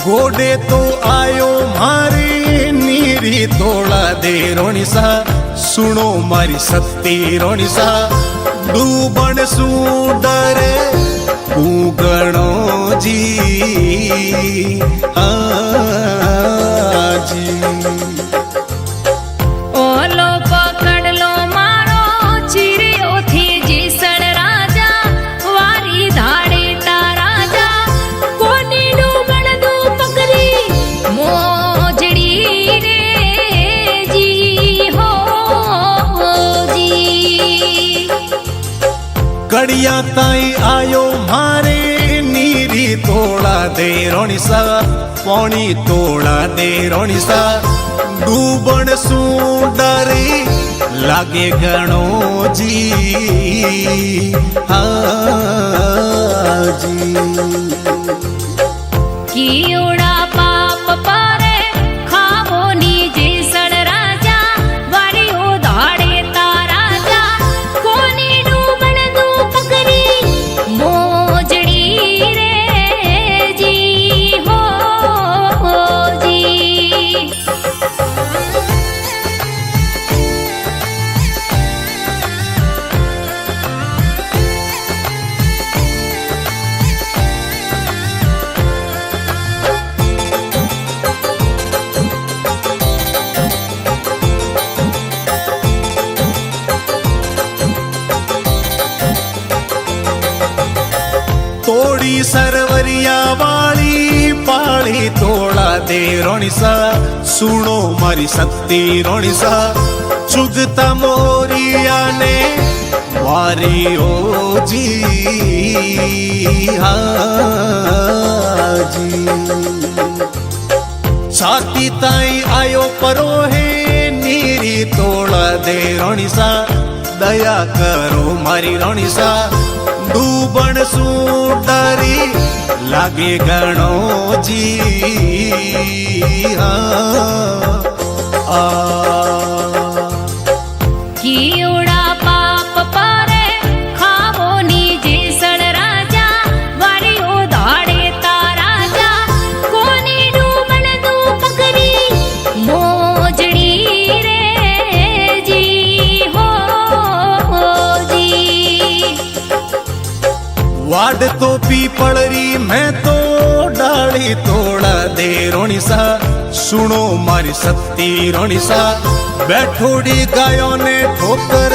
गोडे तो आयो मारी नीरी तोड़ा दे रोनिसा सुनो मारी सत्ती रोनिसा डूबण सू डरे उगणो जी जी ओलो पकड़ लो मारो चिरियो थी जीसण राजा वारी धाड़े ता राजा कोनी डूबण दू पकड़ी मोजड़ी रे जी हो जी कड़िया ताई आयो मारे नीरी तोड़ा दे रोनिसा पौनी तोड़ा दे रोनिसा डूबण सू डरी लागे गणो जी जी कीड़ा पाप पारे खावो नी जीसण राजा वारी ओ धाड़े ता राजा कोनी डूबण दू पकड़ी मोजड़ी रे जी हो जी तोड़ी सरवरिया वाली पाली तोड़ा दे रोनिसा सुनो मारी सत्ती रोनिसा चुगता मोरिया ने वारी ओ जी जी छाती ताई आयो परो है नीरी तोड़ा दे रोनिसा दया करो मारी रोनिसा डूबण सू डरी लागे गणो जी कीड़ा पाप पारे खावो नी जीसण राजा वारी ओ धाड़े ता राजा कोनी डूबण दू पकड़ी मोजड़ी रे जी हो जी वाड तो पीपळरी मैं तो डाली तोड़ा दे रोनिसा सुनो मारी सत्ती रोनिसा बैठोड़ी गायों ने ठोकर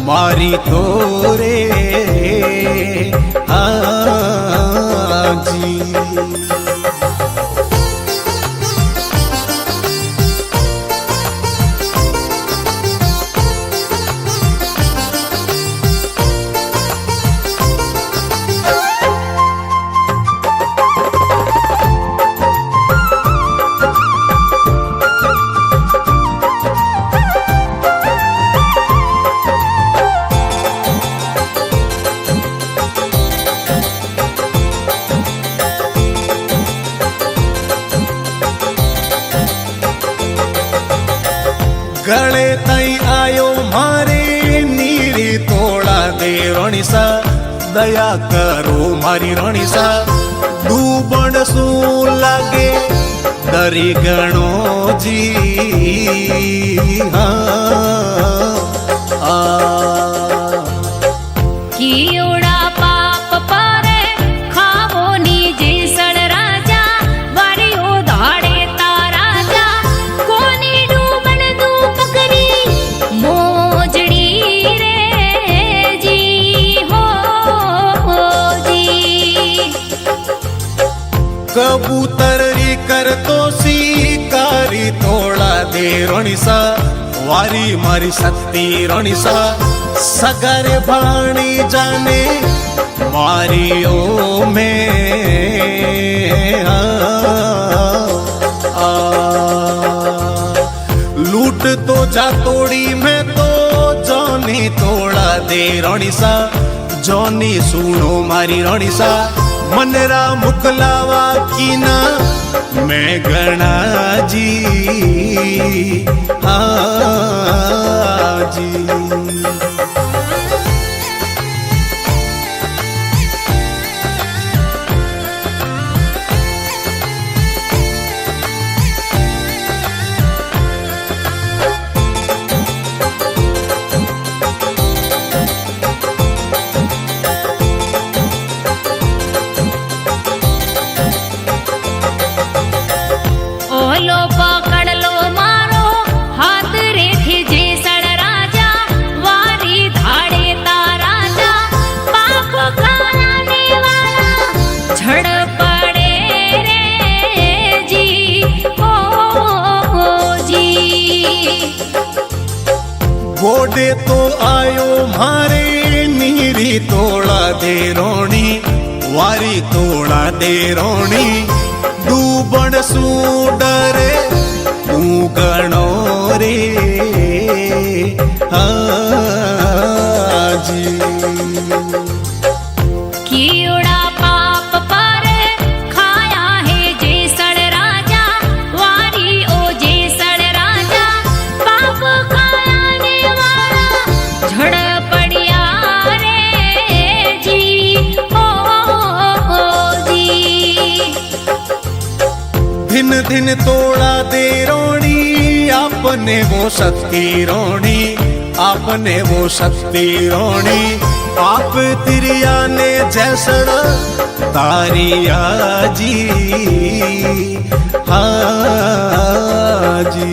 मारी तोरे जी गले तई आयो मारे नीरी तोड़ा दे रोनिसा दया करो मारी रोनिसा डूबण सू लागे डरी गणो जी कीड़ा पाप पारे खावो नी जीसण राजा वारी ओ धाड़े ता राजा कोनी डूबण दू पकड़ी मोजड़ी रे जी हो जी कबूतरी कर तो शिकारी तोड़ा दे रोनिसा वारी मारी सत्ती रोनिसा सगरे भाणी जाने मारी ओ में लूट तो जा तोड़ी में तो जॉनी तोड़ा दे रोनिसा जॉनी सुनो मारी रोनिसा मनरा मुकलावा की ना मैं गणा जी जी गोडे तो आयो मारे नीरी तोड़ा दे रोणी वारी तोड़ा दे रोणी डूबण सू डरे तू गणो रे हाजी कीड़ा पाप पर खाया है जेसड़ राजा वारी ओ जेसड़ राजा पाप खाया ने वाला झड़ पड़िया रे जी ओ जी दिन दिन तोड़ा दे रोणी आपने वो शक्ति रोणी आपने वो शक्ति रोणी आप तिरिया ने जैसड़ तारिया जी हाँ जी